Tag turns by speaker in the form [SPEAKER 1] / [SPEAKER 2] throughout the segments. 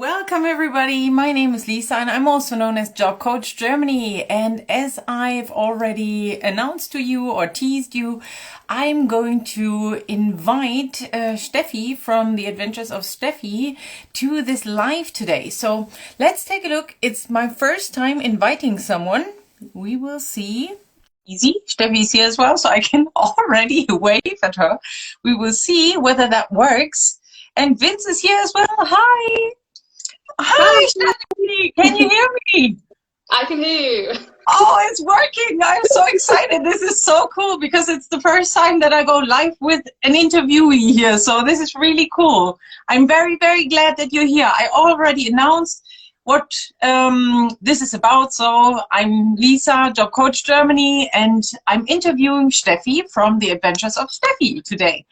[SPEAKER 1] Welcome everybody, my name is Lisa and I'm also known as Job Coach Germany, and as I've already announced to you or teased you, I'm going to invite Steffi from the Adventures of Steffi to this live today. So let's take a look. It's my first time inviting someone. We will see. Easy. Steffi's here as well, so I can already wave at her. We will see whether that works. And Vince is here as well. Hi! Hi, Steffi! Can you hear me?
[SPEAKER 2] I can hear you.
[SPEAKER 1] Oh, it's working! I'm so excited. This is so cool because it's the first time that I go live with an interviewee here. So this is really cool. I'm very, very glad that you're here. I already announced what this is about. So I'm Lisa, Job Coach Germany, and I'm interviewing Steffi from the Adventures of Steffi today.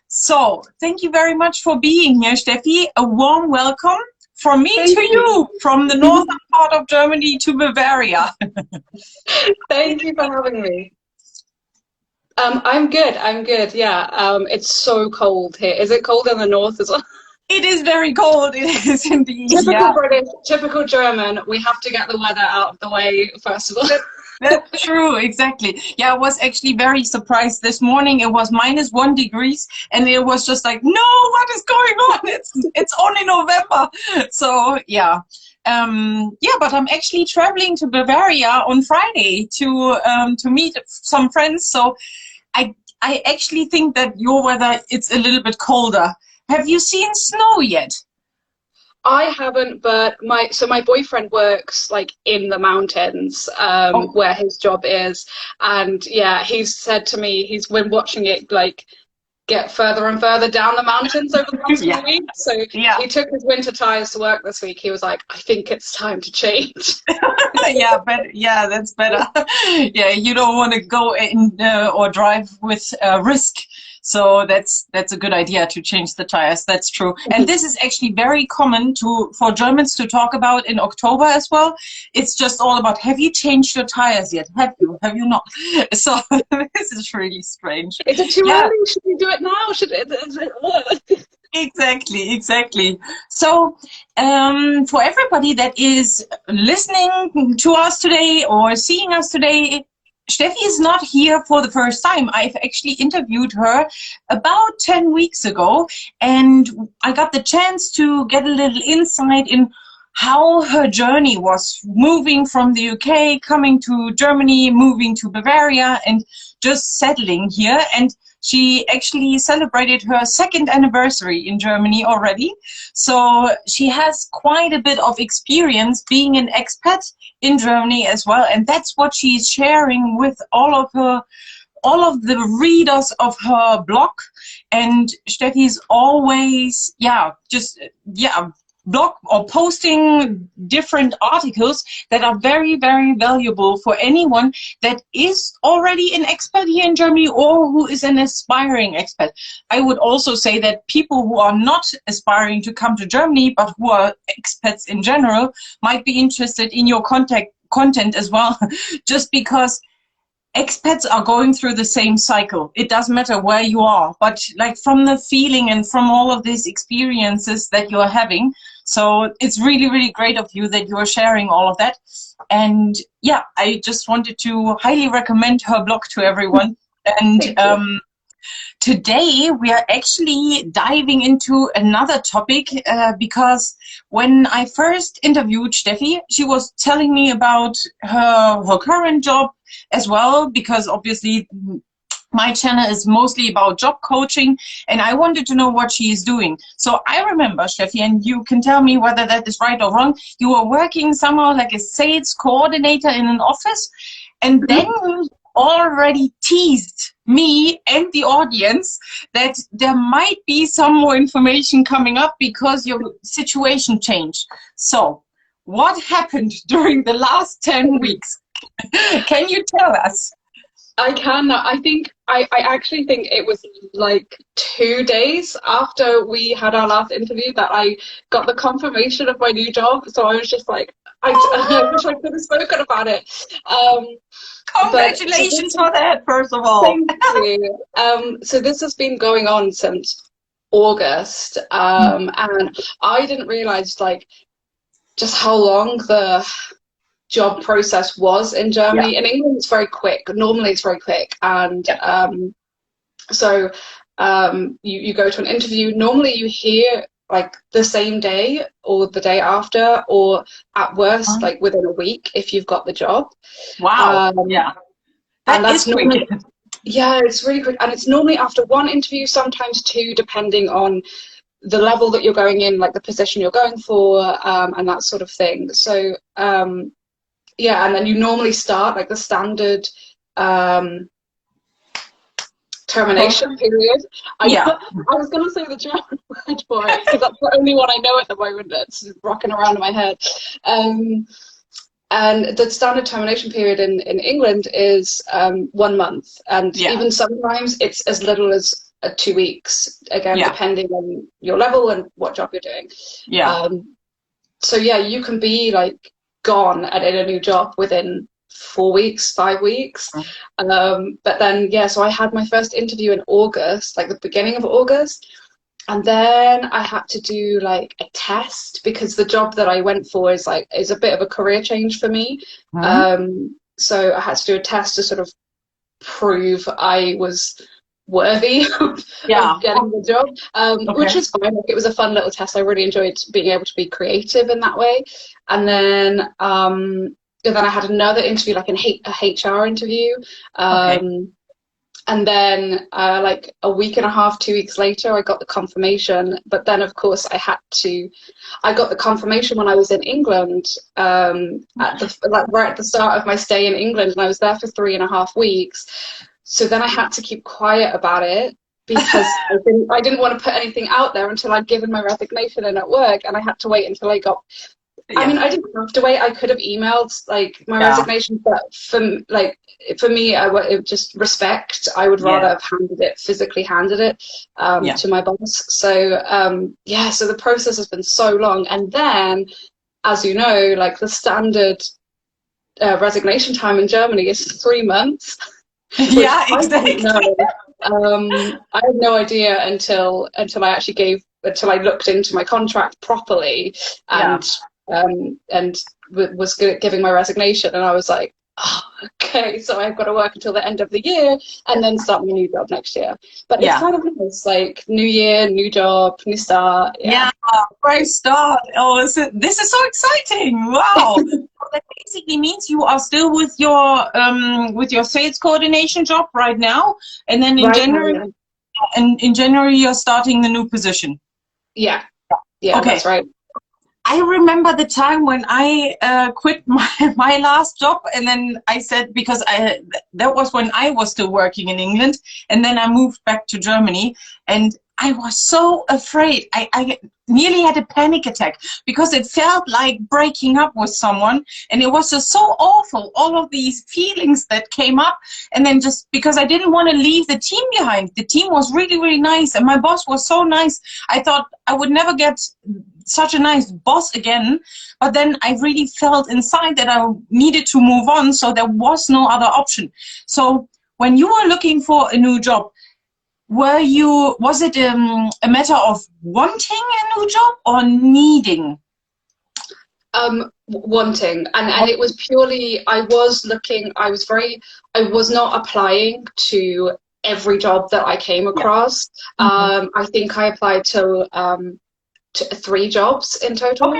[SPEAKER 1] So thank you very much for being here, Steffi. A warm welcome. From me to you, from the northern part of Germany to Bavaria.
[SPEAKER 2] Thank you for having me. I'm good, yeah. It's so cold here. Is it cold in the north as well?
[SPEAKER 1] It is very cold, it is indeed.
[SPEAKER 2] Typical British, typical German, we have to get the weather out of the way first of all.
[SPEAKER 1] That's true, exactly. Yeah, I was actually very surprised this morning. It was -1 degrees, and it was just like, no, what is going on? It's only November. So yeah, but I'm actually traveling to Bavaria on Friday to meet some friends. So I actually think that your weather it's a little bit colder. Have you seen snow yet?
[SPEAKER 2] I haven't, but my boyfriend works like in the mountains, where his job is, and yeah, he's said to me he's been watching it like get further and further down the mountains over the past few weeks. So he took his winter tires to work this week. He was like, I think it's time to change.
[SPEAKER 1] Yeah, that's better. Yeah, you don't want to go in or drive with risk. So that's a good idea to change the tires. That's true. And this is actually very common for Germans to talk about in October as well. It's just all about, have you changed your tires yet? Have you not? So this is really strange.
[SPEAKER 2] Is it too early? Should we do it now?
[SPEAKER 1] Exactly. So for everybody that is listening to us today or seeing us today, Steffi is not here for the first time. I've actually interviewed her about 10 weeks ago, and I got the chance to get a little insight in how her journey was moving from the UK, coming to Germany, moving to Bavaria, and just settling here. And she actually celebrated her 2nd anniversary in Germany already. So she has quite a bit of experience being an expat in Germany as well. And that's what she's sharing with all of the readers of her blog. And Steffi's always, blog or posting different articles that are very, very valuable for anyone that is already an expat here in Germany or who is an aspiring expat. I would also say that people who are not aspiring to come to Germany but who are expats in general might be interested in your content as well, just because expats are going through the same cycle. It doesn't matter where you are, but like from the feeling and from all of these experiences that you're having. So it's really, really great of you that you're sharing all of that. And yeah, I just wanted to highly recommend her blog to everyone. And today we are actually diving into another topic because when I first interviewed Steffi, she was telling me about her current job as well, because obviously my channel is mostly about job coaching and I wanted to know what she is doing. So I remember, Steffi, and you can tell me whether that is right or wrong, you were working somehow like a sales coordinator in an office, and then you already teased me and the audience that there might be some more information coming up because your situation changed. So what happened during the last 10 weeks? Can you tell us?
[SPEAKER 2] I can. I actually think it was like 2 days after we had our last interview that I got the confirmation of my new job. So I was just like, I wish I could have spoken about it.
[SPEAKER 1] Congratulations for that, first of all.
[SPEAKER 2] Thank you. So this has been going on since August, and I didn't realize like just how long the job process was in Germany. In England, it's very quick. Normally, it's very quick, and so you go to an interview. Normally, you hear like the same day or the day after, or at worst, like within a week if you've got the job.
[SPEAKER 1] Wow. Yeah.
[SPEAKER 2] And that's normally, yeah, it's really quick. And it's normally after one interview, sometimes two, depending on the level that you're going in, like the position you're going for, and that sort of thing. So, yeah, and then you normally start like the standard termination period. I was going to say the German word for it because that's the only one I know at the moment that's rocking around in my head. And the standard termination period in England is 1 month, and even sometimes it's as little as 2 weeks, again depending on your level and what job you're doing. So yeah, you can be like gone and in a new job within 4 weeks, 5 weeks. But then so I had my first interview in August, like the beginning of August, and then I had to do like a test because the job that I went for is a bit of a career change for me. So I had to do a test to sort of prove I was worthy of getting the job, which was fine. Like, it was a fun little test. I really enjoyed being able to be creative in that way. And then I had another interview, like a HR interview. And then like a week and a half, 2 weeks later, I got the confirmation. But then, of course, I got the confirmation when I was in England, right at the start of my stay in England, and I was there for 3.5 weeks. So then I had to keep quiet about it because I didn't want to put anything out there until I'd given my resignation in at work, and I had to wait until I got. I mean, I didn't have to wait. I could have emailed like my resignation, but for me, it just respect. I would rather have physically handed it to my boss. So so the process has been so long, and then, as you know, like the standard resignation time in Germany is 3 months.
[SPEAKER 1] Exactly.
[SPEAKER 2] I had no idea until I looked into my contract properly and was giving my resignation, and I was like, oh, okay, so I've got to work until the end of the year and then start my new job next year. But it's kind of nice, like new year, new job, new start.
[SPEAKER 1] Great start. Oh, this is so exciting. Wow. That basically means you are still with your sales coordination job right now, and then in January you're starting the new position. Okay.
[SPEAKER 2] That's right.
[SPEAKER 1] I remember the time when I quit my last job, and then I said, because that was when I was still working in England, and then I moved back to Germany, and I was so afraid. I nearly had a panic attack because it felt like breaking up with someone, and it was just so awful, all of these feelings that came up. And then just because I didn't want to leave the team behind. The team was really, really nice, and my boss was so nice. I thought I would never get such a nice boss again, but then I really felt inside that I needed to move on, so there was no other option. So when you were looking for a new job, was it a matter of wanting a new job or needing?
[SPEAKER 2] Wanting, and it was purely, I was not applying to every job that I came across. I think I applied to 3 jobs in total.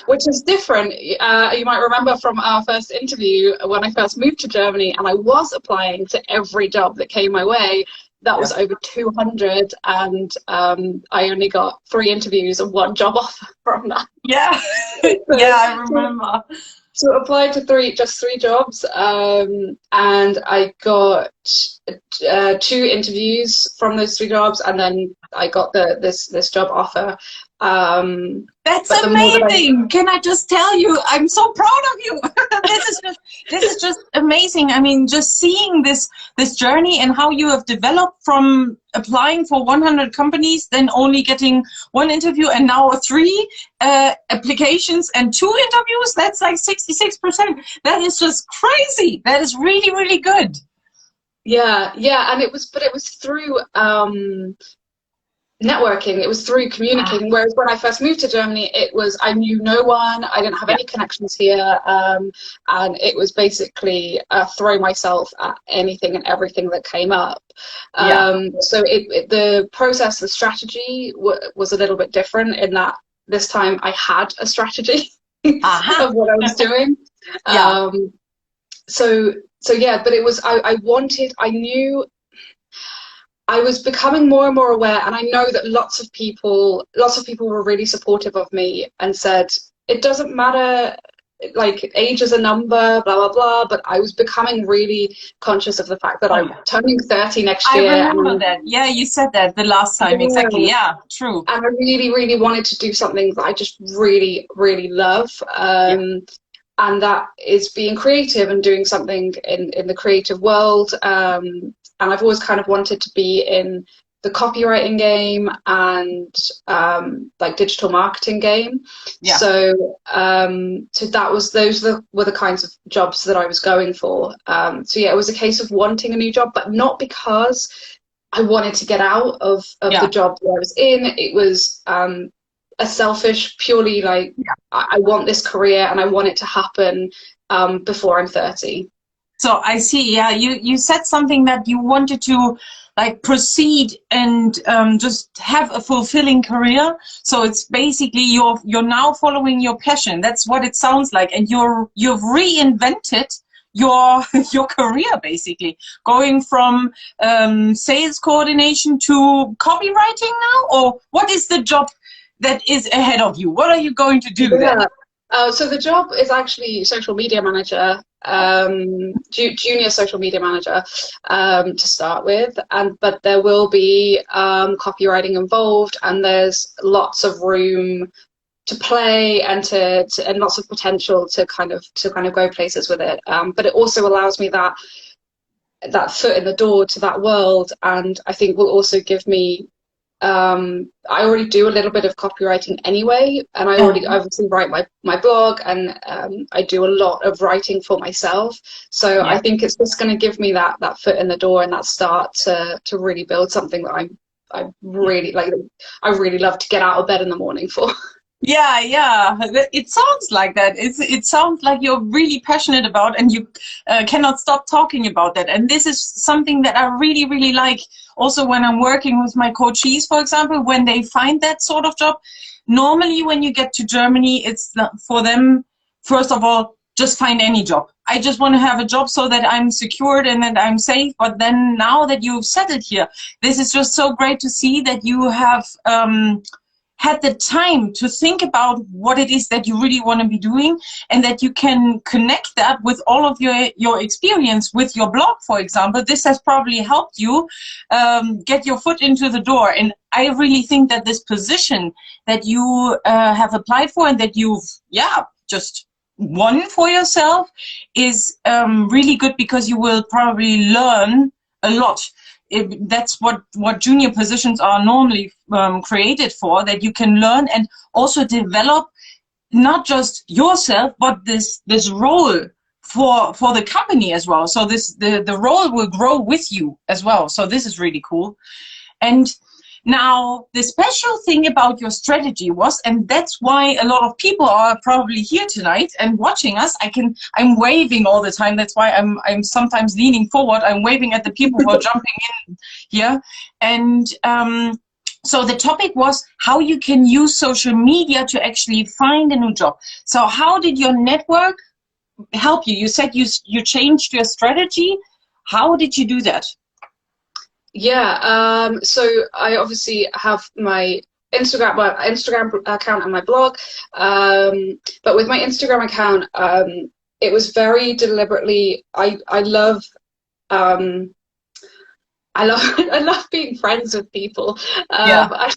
[SPEAKER 2] Which is different. You might remember from our first interview when I first moved to Germany, and I was applying to every job that came my way. That was over 200, and I only got 3 interviews and 1 job offer from that.
[SPEAKER 1] I remember.
[SPEAKER 2] So I applied to just 3 jobs, and I got 2 interviews from those 3 jobs, and then I got this job offer.
[SPEAKER 1] That's amazing. Can I just tell you, I'm so proud of you. This is just amazing. I mean, just seeing this journey and how you have developed from applying for 100 companies, then only getting 1 interview, and now 3 applications and 2 interviews. That's like 66%. That is just crazy. That is really, really good.
[SPEAKER 2] And it was through networking. It was through communicating. Whereas when I first moved to Germany, it was, I knew no one, I didn't have any connections here, and it was basically throw myself at anything and everything that came up. So the process, the strategy was a little bit different in that this time I had a strategy of what I was doing. So yeah, but it was, I knew I was becoming more and more aware, and I know that lots of people were really supportive of me and said, it doesn't matter, like age is a number, blah, blah, blah. But I was becoming really conscious of the fact that I'm turning 30 next year.
[SPEAKER 1] I remember that. Yeah, you said that the last time. Exactly. Yeah, true.
[SPEAKER 2] And I really, really wanted to do something that I just really, really love. And that is being creative and doing something in the creative world. And I've always kind of wanted to be in the copywriting game and like digital marketing game. So those were the kinds of jobs that I was going for. So yeah, it was a case of wanting a new job, but not because I wanted to get out of the job that I was in. It was a selfish, purely like, I want this career and I want it to happen before I'm 30.
[SPEAKER 1] So I see, you said something that you wanted to like proceed and just have a fulfilling career. So it's basically you're now following your passion. That's what it sounds like, and you've reinvented your career, basically going from sales coordination to copywriting now. Or what is the job that is ahead of you? What are you going to do then?
[SPEAKER 2] So the job is actually social media manager, junior social media manager to start with, but there will be copywriting involved, and there's lots of room to play and and lots of potential to kind of go places with it. But it also allows me that foot in the door to that world, and I think will also give me. I already do a little bit of copywriting anyway, and I already obviously write my blog, and I do a lot of writing for myself. So I think it's just going to give me that foot in the door and that start to really build something that I really like. I really love to get out of bed in the morning for.
[SPEAKER 1] Yeah, it sounds like that. It sounds like you're really passionate about, and you cannot stop talking about that. And this is something that I really, really like. Also, when I'm working with my coachees, for example, when they find that sort of job, normally when you get to Germany, it's for them, first of all, just find any job. I just want to have a job so that I'm secured and that I'm safe. But then now that you've settled here, this is just so great to see that you have had the time to think about what it is that you really want to be doing, and that you can connect that with all of your experience with your blog, for example. This has probably helped you get your foot into the door. And I really think that this position that you have applied for and that you've just won for yourself is really good, because you will probably learn a lot. That's what junior positions are normally created for, that you can learn and also develop not just yourself, but this role for the company as well. So the role will grow with you as well. So this is really cool. And now the special thing about your strategy was, and that's why a lot of people are probably here tonight and watching us. I'm waving all the time. That's why I'm sometimes leaning forward. I'm waving at the people who are jumping in here. And so the topic was how you can use social media to actually find a new job. So how did your network help you? You said you changed your strategy. How did you do that?
[SPEAKER 2] Yeah, so I obviously have my Instagram account and my blog, but with my Instagram account, it was very deliberately. I love I love being friends with people. I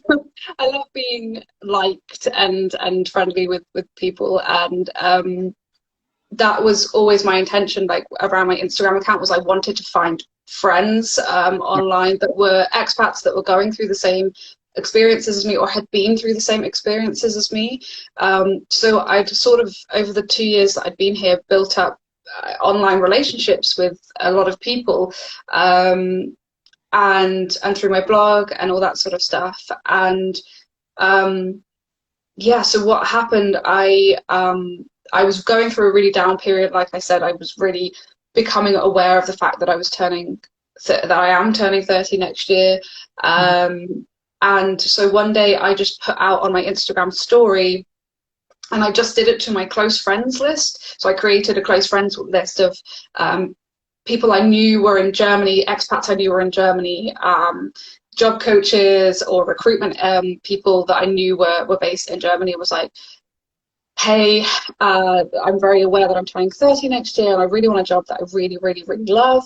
[SPEAKER 2] love being liked and friendly with people, and that was always my intention. Like around my Instagram account, was I wanted to find friends online that were expats, that were going through the same experiences as me, or had been through the same experiences as me. So I'd sort of, over the 2 years that I'd been here, built up online relationships with a lot of people, and through my blog and all that sort of stuff. And yeah, so what happened, I was going through a really down period. Like I said, I was really becoming aware of the fact that that I am turning 30 next year. And so one day I just put out on my Instagram story, and I just did it to my close friends list. So I created a close friends list of people I knew were in Germany, expats I knew were in Germany, job coaches or recruitment people that I knew were based in Germany. It was like, hey, I'm very aware that I'm turning 30 next year, and I really want a job that I really, really, really love.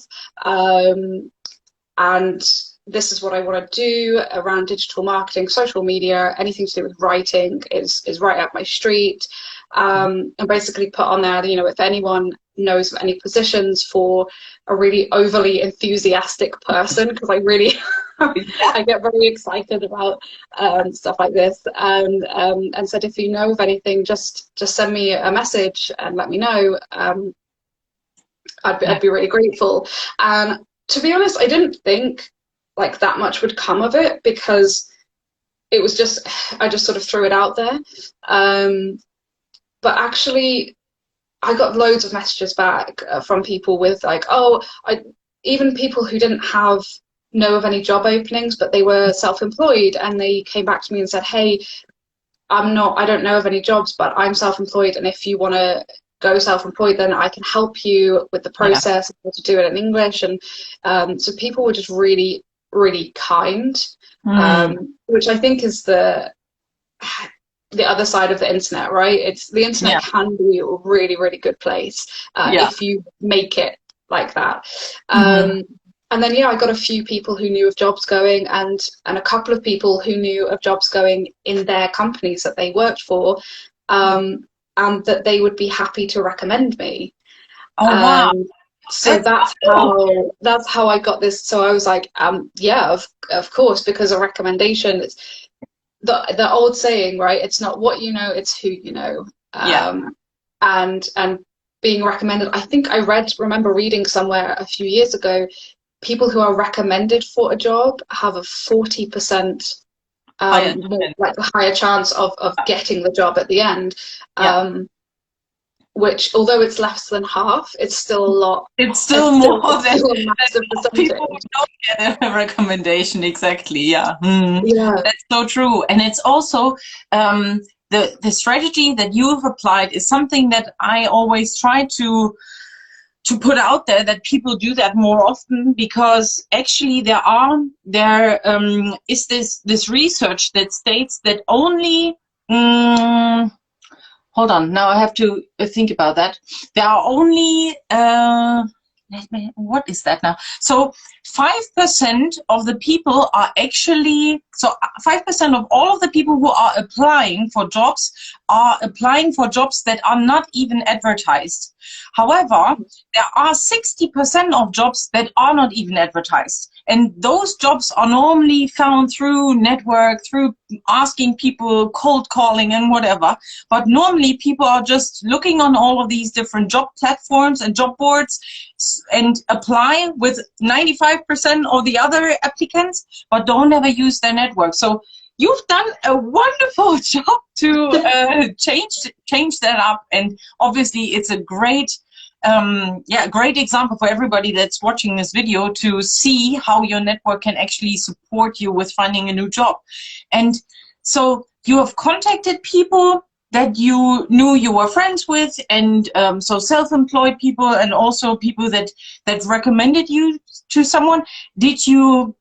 [SPEAKER 2] And this is what I want to do around digital marketing, social media, anything to do with writing is right up my street. And basically put on there, you know, if anyone knows of any positions for a really overly enthusiastic person, because I really I get very excited about stuff like this, and said, if you know of anything, just send me a message and let me know. I'd be really grateful. And to be honest, I didn't think like that much would come of it, because it was just, I just sort of threw it out there. But actually, I got loads of messages back from people with like, even people who didn't know of any job openings, but they were self-employed, and they came back to me and said, hey, I don't know of any jobs, but I'm self-employed, and if you want to go self-employed, then I can help you with the process, how to do it in English. And so people were just really, really kind, which I think is the other side of the internet, right? It's the internet can be a really, really good place if you make it like that. And then I got a few people who knew of jobs going, and a couple of people who knew of jobs going in their companies that they worked for, and that they would be happy to recommend me.
[SPEAKER 1] Wow.
[SPEAKER 2] So that's how I got this. So I was like, of course, because a recommendation is the old saying, right? It's not what you know, it's who you know. And being recommended, I think I remember reading somewhere a few years ago, people who are recommended for a job have a 40% higher chance of getting the job at the end. Which, although it's less than half, it's still a lot.
[SPEAKER 1] It's still more than
[SPEAKER 2] a massive percentage.
[SPEAKER 1] People who don't get a recommendation. Exactly. Yeah. That's so true. And it's also the strategy that you've applied is something that I always try to put out there, that people do that more often, because actually there is this research that states that only hold on, now I have to think about that. There are only, what is that now? So 5% of the people are actually, 5% of all of the people who are applying for jobs that are not even advertised. However, there are 60% of jobs that are not even advertised. And those jobs are normally found through network, through asking people, cold calling and whatever. But normally people are just looking on all of these different job platforms and job boards and apply with 95% of the other applicants, but don't ever use their network. So you've done a wonderful job to change that up. And obviously it's a great great example for everybody that's watching this video to see how your network can actually support you with finding a new job. And so you have contacted people that you knew you were friends with, and so self-employed people, and also people that recommended you to someone. Did you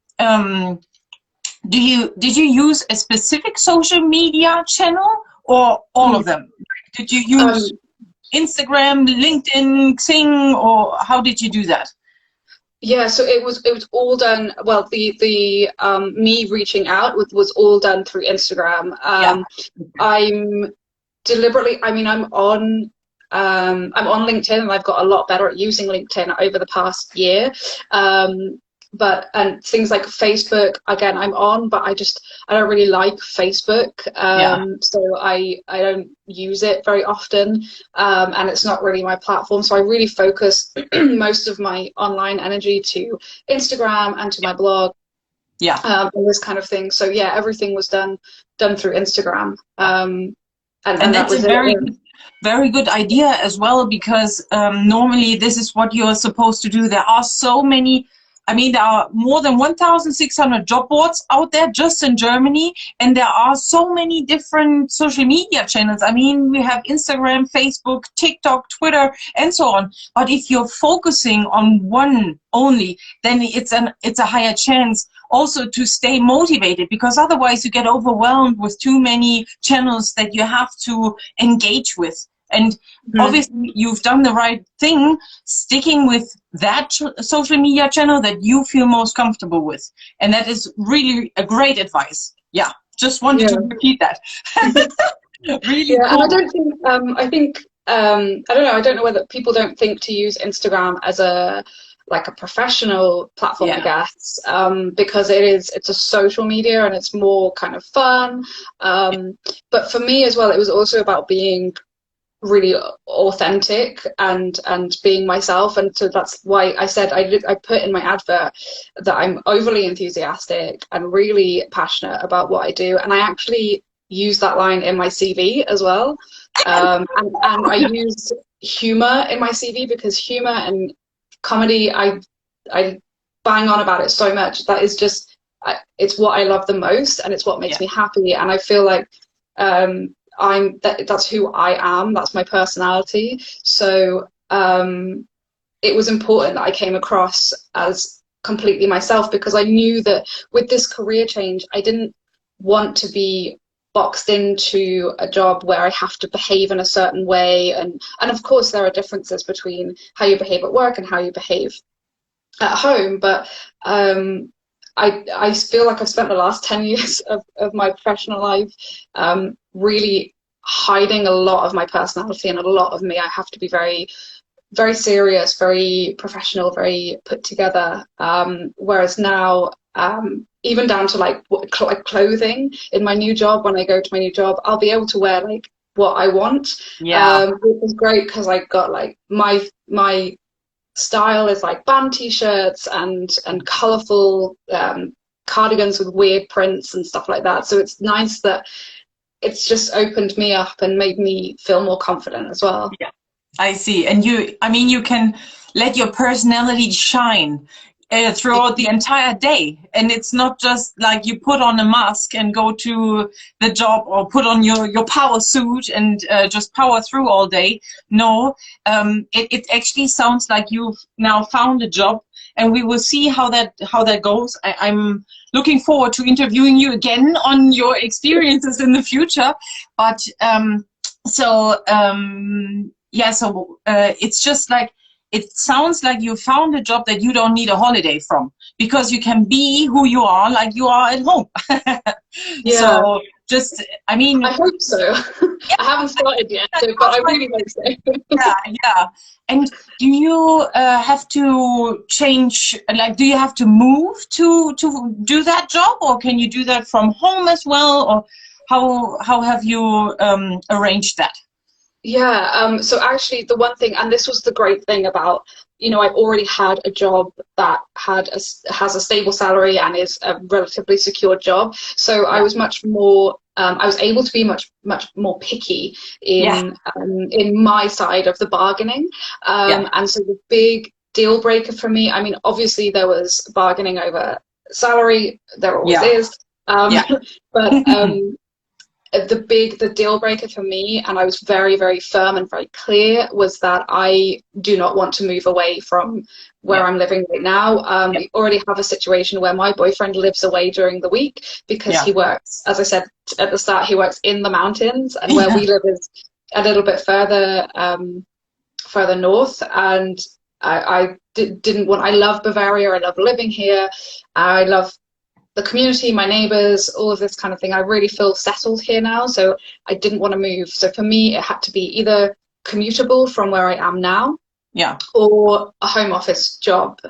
[SPEAKER 1] use a specific social media channel, or all of them? Did you use Instagram, LinkedIn, Xing, or how did you do that?
[SPEAKER 2] Yeah, so it was all done. Well, the me reaching out was all done through Instagram. I'm deliberately, I'm on LinkedIn, and I've got a lot better at using LinkedIn over the past year. and things like Facebook, again, I'm on, but I don't really like Facebook. So I don't use it very often. And it's not really my platform. So I really focus most of my online energy to Instagram and to my blog. And this kind of thing. So yeah, everything was done through Instagram. And
[SPEAKER 1] that's a very good idea as well, because normally this is what you're supposed to do. There are so many, I mean, there are more than 1,600 job boards out there just in Germany, and there are so many different social media channels. I mean, we have Instagram, Facebook, TikTok, Twitter, and so on. But if you're focusing on one only, then it's a higher chance also to stay motivated, because otherwise you get overwhelmed with too many channels that you have to engage with. And obviously you've done the right thing, sticking with that social media channel that you feel most comfortable with. And that is really a great advice. Yeah, just wanted to repeat that. Really cool.
[SPEAKER 2] And I don't think, I don't know, I don't know whether people don't think to use Instagram as a professional platform, I guess, because it's a social media and it's more kind of fun. But for me as well, it was also about being really authentic and being myself. And so that's why I said, I put in my advert that I'm overly enthusiastic and really passionate about what I do. And I actually use that line in my CV as well. And I use humor in my CV, because humor and comedy, I bang on about it so much. That is just, it's what I love the most, and it's what makes me happy. And I feel like that's who I am. That's my personality. So it was important that I came across as completely myself, because I knew that with this career change, I didn't want to be boxed into a job where I have to behave in a certain way. And of course there are differences between how you behave at work and how you behave at home. But I feel like I've spent the last 10 years of my professional life really hiding a lot of my personality and a lot of me. I have to be very, very serious, very professional, very put together. Whereas now, even down to like clothing in my new job, when I go to my new job, I'll be able to wear like what I want. Which is great, because I got like my style is like band t-shirts and colorful cardigans with weird prints and stuff like that. So it's nice that it's just opened me up and made me feel more confident as well.
[SPEAKER 1] Yeah, I see. And you can let your personality shine throughout the entire day. And it's not just like you put on a mask and go to the job, or put on your power suit and just power through all day. No, it actually sounds like you've now found a job, and we will see how that goes. I'm looking forward to interviewing you again on your experiences in the future. But it's just like, it sounds like you found a job that you don't need a holiday from, because you can be who you are, like you are at home. So just, I mean,
[SPEAKER 2] I hope so. I haven't started yet, but I really hope so.
[SPEAKER 1] Yeah. And do you have to change, like, do you have to move to do that job, or can you do that from home as well? Or how have you arranged that?
[SPEAKER 2] Yeah, so actually the one thing, and this was the great thing about, I already had a job that has a stable salary and is a relatively secure job. So I was much more, I was able to be much more picky in my side of the bargaining. And so the big deal breaker for me, I mean, obviously there was bargaining over salary, there always is. But the deal breaker for me, and I was very, very firm and very clear, was that I do not want to move away from where I'm living right now. We already have a situation where my boyfriend lives away during the week, because he works, as I said at the start, he works in the mountains, and where we live is a little bit further north. And I didn't want, I love Bavaria, I love living here, I love the community, my neighbors, all of this kind of thing. I really feel settled here now, so I didn't want to move. So for me, it had to be either commutable from where I am now, or a home office job.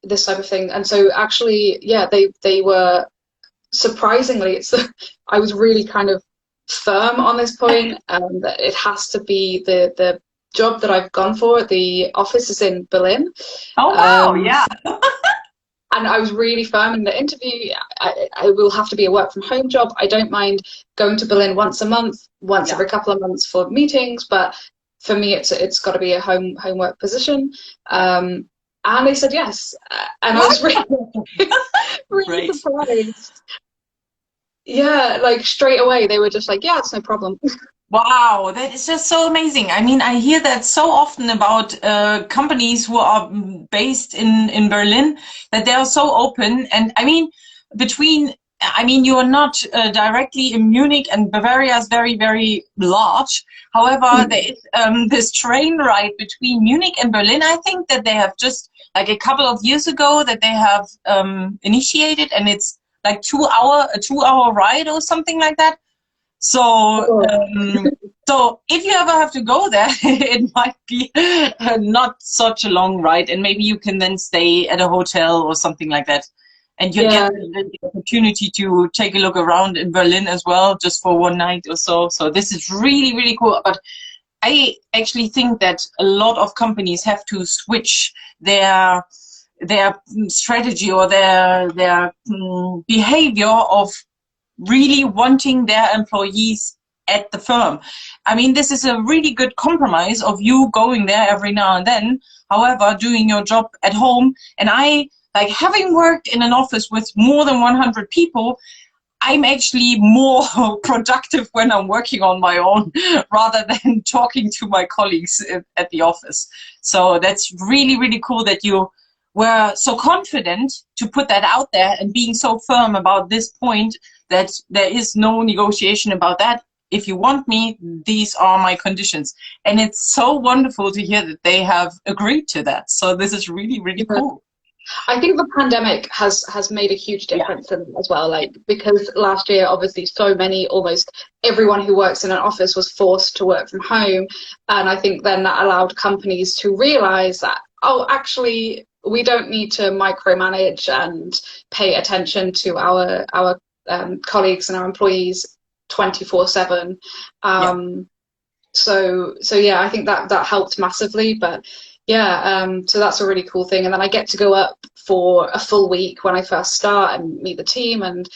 [SPEAKER 2] this type of thing. And so actually, yeah, they were surprisingly, I was really kind of firm on this point, that it has to be the job that I've gone for. The office is in Berlin.
[SPEAKER 1] Oh wow, yeah.
[SPEAKER 2] And I was really firm in the interview. I will have to be a work from home job. I don't mind going to Berlin once a month, once every couple of months for meetings, but for me, it's got to be a homework position. And they said yes, and I was really surprised. Yeah, like straight away they were just like, yeah, it's no problem.
[SPEAKER 1] Wow, that is just so amazing. I mean, I hear that so often about companies who are based in Berlin, that they are so open. And I mean, you are not directly in Munich, and Bavaria is very, very large. However, there is this train ride between Munich and Berlin. I think that they have just like a couple of years ago that they have initiated, and it's like a 2 hour ride or something like that. So, so if you ever have to go there, it might be not such a long ride, and maybe you can then stay at a hotel or something like that, and you get the opportunity to take a look around in Berlin as well, just for one night or so. So this is really, really cool. But I actually think that a lot of companies have to switch their strategy or their behavior of really wanting their employees at the firm. I mean, this is a really good compromise of you going there every now and then, however, doing your job at home. And I, like, having worked in an office with more than 100 people, I'm actually more productive when I'm working on my own rather than talking to my colleagues at the office. So that's really, really cool that you were so confident to put that out there and being so firm about this point, that there is no negotiation about that. If you want me, these are my conditions. And it's so wonderful to hear that they have agreed to that. So this is really, really cool.
[SPEAKER 2] I think the pandemic has made a huge difference in as well, like, because last year, obviously, almost everyone who works in an office was forced to work from home. And I think then that allowed companies to realize that, oh, actually, we don't need to micromanage and pay attention to our colleagues and our employees 24/7. So yeah, I think that helped massively. But yeah, so that's a really cool thing. And then I get to go up for a full week when I first start and meet the team, and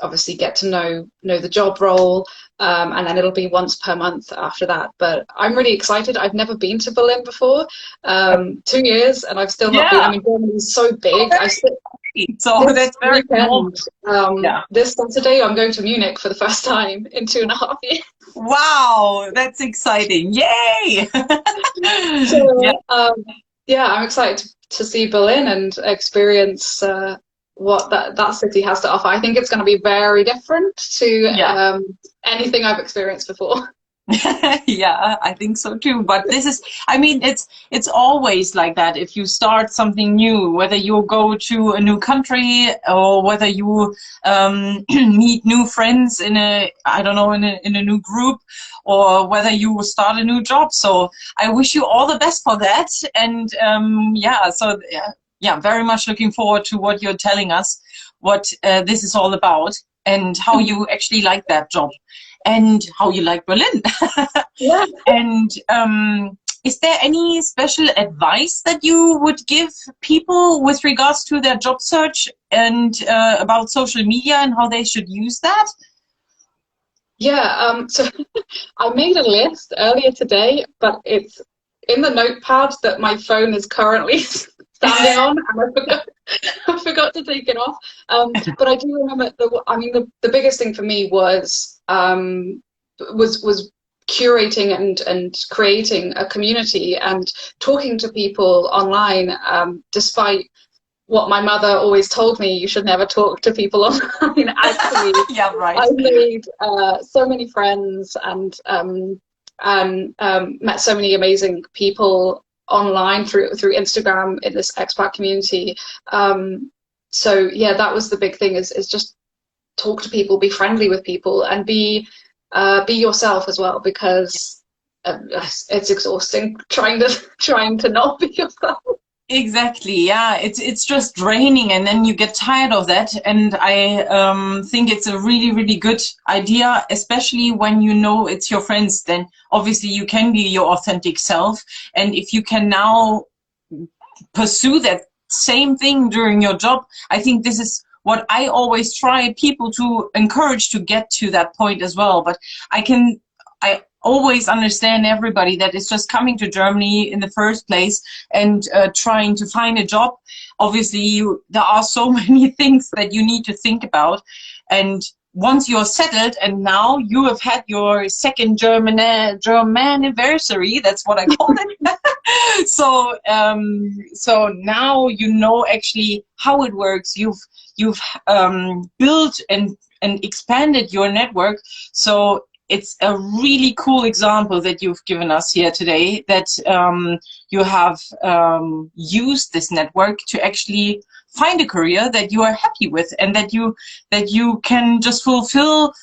[SPEAKER 2] obviously get to know the job role. And then it'll be once per month after that. But I'm really excited. I've never been to Berlin before. 2 years, and I've still not been. I mean, Berlin is so big.
[SPEAKER 1] So that's very cool.
[SPEAKER 2] This Saturday, I'm going to Munich for the first time in 2.5 years.
[SPEAKER 1] Wow, that's exciting! Yay!
[SPEAKER 2] So, I'm excited to see Berlin and experience what that city has to offer. I think it's going to be very different to anything I've experienced before.
[SPEAKER 1] Yeah, I think so too. But this is, I mean, it's always like that. If you start something new, whether you go to a new country or whether you meet new friends in a new group, or whether you start a new job. So I wish you all the best for that. And very much looking forward to what you're telling us, what this is all about, and how you actually like that job, and how you like Berlin.
[SPEAKER 2] Yeah.
[SPEAKER 1] And is there any special advice that you would give people with regards to their job search and about social media and how they should use that?
[SPEAKER 2] Yeah, so I made a list earlier today, but it's in the notepad that my phone is currently standing on, and I forgot to take it off. But I do remember the biggest thing for me was curating and creating a community and talking to people online, despite what my mother always told me, you should never talk to people online. Actually,
[SPEAKER 1] yeah, right.
[SPEAKER 2] I made so many friends and met so many amazing people online through Instagram in this expat community. So yeah, that was the big thing, is just talk to people, be friendly with people, and be yourself as well, because it's exhausting trying to not be yourself.
[SPEAKER 1] Exactly. Yeah, it's just draining, and then you get tired of that. And I think it's a really, really good idea, especially when you know it's your friends. Then obviously you can be your authentic self, and if you can now pursue that same thing during your job, I think this is what I always try people to encourage to get to that point as well. But I always understand everybody that is just coming to Germany in the first place and trying to find a job. Obviously, there are so many things that you need to think about. And once you're settled, and now you have had your second German anniversary, that's what I call it. So now you know actually how it works. You've built and expanded your network. So it's a really cool example that you've given us here today, that you have used this network to actually find a career that you are happy with, and that you can just fulfill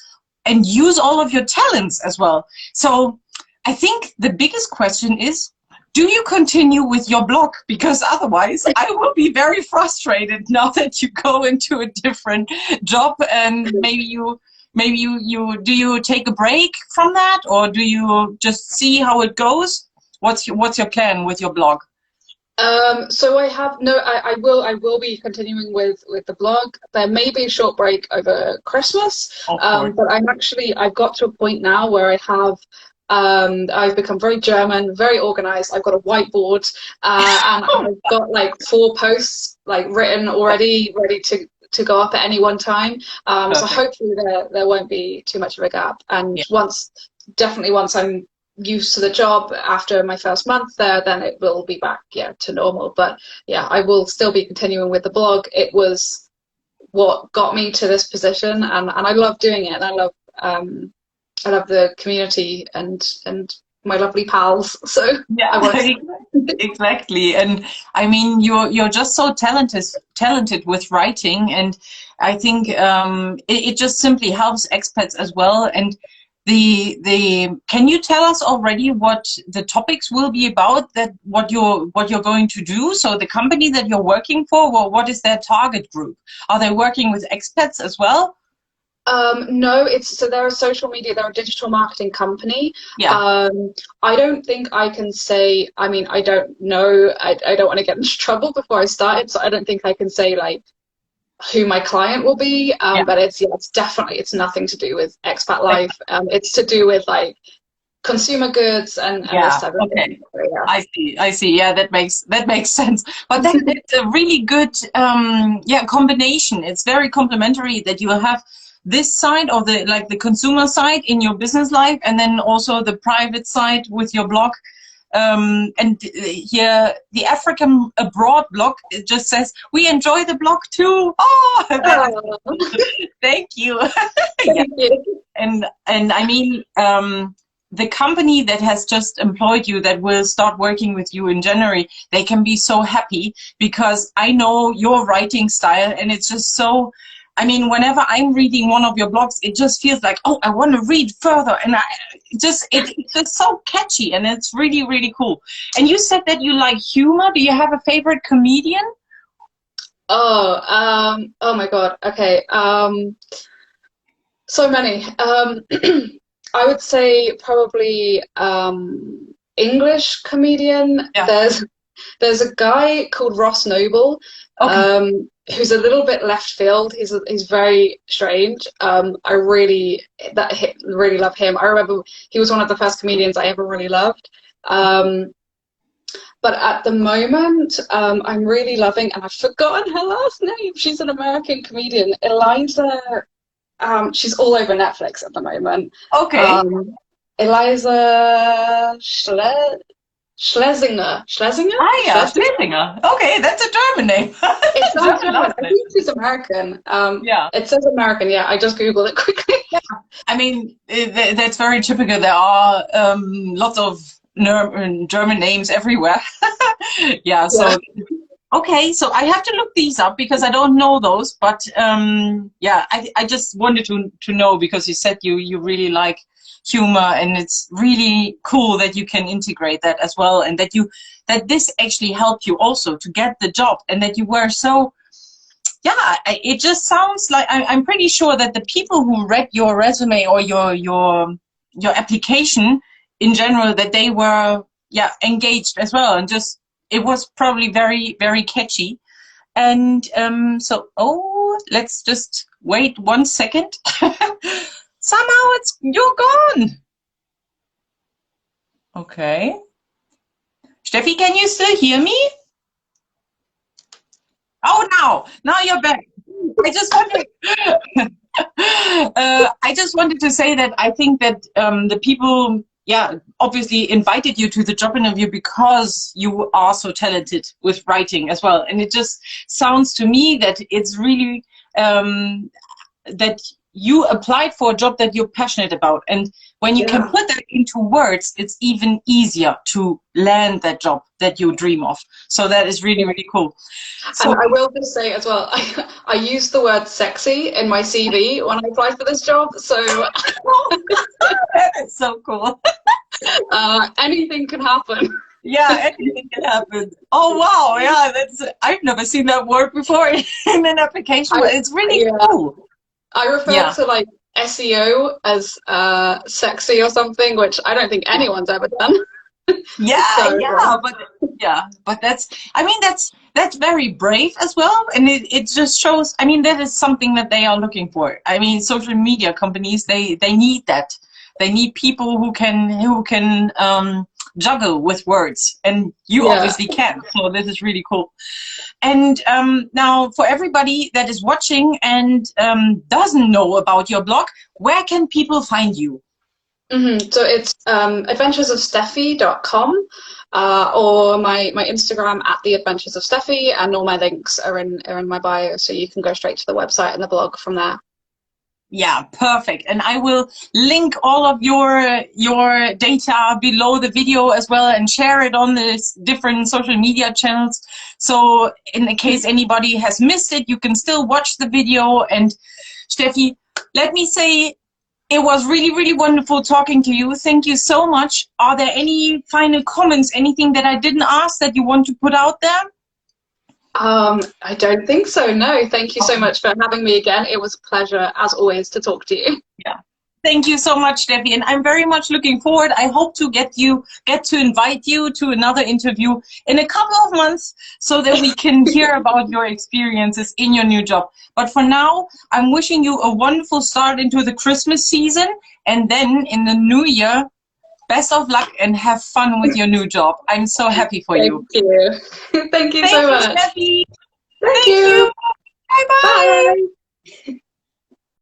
[SPEAKER 1] and use all of your talents as well. So I think the biggest question is, do you continue with your blog? Because otherwise I will be very frustrated now that you go into a different job, and maybe you do you take a break from that, or do you just see how it goes? What's your plan with your blog?
[SPEAKER 2] So I will be continuing with the blog. There may be a short break over Christmas, but I've got to a point now where I've become very German, very organized. I've got a whiteboard, and I've got like 4 posts like written already, ready to go up at any one time. So hopefully there won't be too much of a gap. And once I'm used to the job after my first month there, then it will be back to normal. But yeah, I will still be continuing with the blog. It was what got me to this position, and I love doing it. And I love the community and my lovely pals. So
[SPEAKER 1] yeah, exactly. And I mean, you're just so talented with writing, and I think it just simply helps expats as well. And can you tell us already what the topics will be about, that what you're going to do? So the company that you're working for, well, what is their target group? Are they working with expats as well?
[SPEAKER 2] No, they're a social media, they're a digital marketing company.
[SPEAKER 1] Yeah.
[SPEAKER 2] I don't think I can say, I mean, I don't know, I don't want to get into trouble before I started, so I don't think I can say like who my client will be, but it's definitely, it's nothing to do with expat life. It's to do with like consumer goods and this type of thing.
[SPEAKER 1] I see. Yeah, that makes sense. But then it's a really good combination. It's very complementary that you have this side of the consumer side in your business life, and then also the private side with your blog. And here the African Abroad blog, it just says we enjoy the blog too. Thank you.
[SPEAKER 2] Thank you.
[SPEAKER 1] And I mean, the company that has just employed you, that will start working with you in January, they can be so happy, because I know your writing style, and it's just so, I mean, whenever I'm reading one of your blogs, it just feels like, oh, I want to read further. And it's just so catchy, and it's really, really cool. And you said that you like humor. Do you have a favorite comedian?
[SPEAKER 2] Oh my God. Okay. So many. I would say probably English comedian. Yeah. There's a guy called Ross Noble. Okay. Who's a little bit left field. He's very strange. I really love him. I remember he was one of the first comedians I ever really loved. But at the moment, I'm really loving, and I've forgotten her last name. She's an American comedian, Eliza. She's all over Netflix at the moment.
[SPEAKER 1] Okay.
[SPEAKER 2] Eliza Schlesinger.
[SPEAKER 1] Ah, yeah, Schlesinger. Okay, that's a German name.
[SPEAKER 2] It sounds German. I think she's American.
[SPEAKER 1] Yeah.
[SPEAKER 2] It says American. Yeah, I just Googled it quickly.
[SPEAKER 1] Yeah. I mean, that's very typical. There are lots of German names everywhere. Yeah, so... Yeah. Okay, so I have to look these up because I don't know those, but yeah, I just wanted to know, because you said you really like humor, and it's really cool that you can integrate that as well, and that this actually helped you also to get the job, and that you were so, yeah, it just sounds like, I'm pretty sure that the people who read your resume or your application in general, that they were, yeah, engaged as well, and just, it was probably very, very catchy. And so, oh, let's just wait 1 second. Somehow you're gone. Okay. Steffi, can you still hear me? Oh, now you're back. I just wanted, I just wanted to say that I think that the people, yeah, obviously invited you to the job interview because you are so talented with writing as well. And it just sounds to me that it's really, that you applied for a job that you're passionate about. And when you can put that into words, it's even easier to land that job that you dream of. So that is really, really cool. So,
[SPEAKER 2] and I will just say as well, I used the word sexy in my CV when I applied for this job. So
[SPEAKER 1] that is so cool.
[SPEAKER 2] Anything can happen.
[SPEAKER 1] Yeah, anything can happen. Oh wow, yeah, I've never seen that word before in an application. It's really cool.
[SPEAKER 2] I refer to like SEO as sexy or something, which I don't think anyone's ever done.
[SPEAKER 1] But that's, I mean, that's very brave as well, and it just shows, I mean, that is something that they are looking for. I mean, social media companies, they need that. They need people who can juggle with words, and you obviously can. So this is really cool. And now, for everybody that is watching and doesn't know about your blog, where can people find you?
[SPEAKER 2] So it's adventuresofsteffi.com or my Instagram @theadventuresofsteffi, and all my links are in my bio, so you can go straight to the website and the blog from there.
[SPEAKER 1] Yeah, perfect. And I will link all of your data below the video as well, and share it on the different social media channels. So in case anybody has missed it, you can still watch the video. And Steffi, let me say, it was really, really wonderful talking to you. Thank you so much. Are there any final comments, anything that I didn't ask that you want to put out there?
[SPEAKER 2] I don't think so, no. Thank you so much for having me again. It was a pleasure, as always, to talk to you.
[SPEAKER 1] Yeah. Thank you so much, Steffi. And I'm very much looking forward. I hope to get to invite you to another interview in a couple of months, so that we can hear about your experiences in your new job. But for now, I'm wishing you a wonderful start into the Christmas season. And then in the new year, best of luck and have fun with your new job. I'm so happy for you.
[SPEAKER 2] Thank you. Thank you so much.
[SPEAKER 1] Steffi.
[SPEAKER 2] Thank you.
[SPEAKER 1] Bye-bye.
[SPEAKER 2] Bye.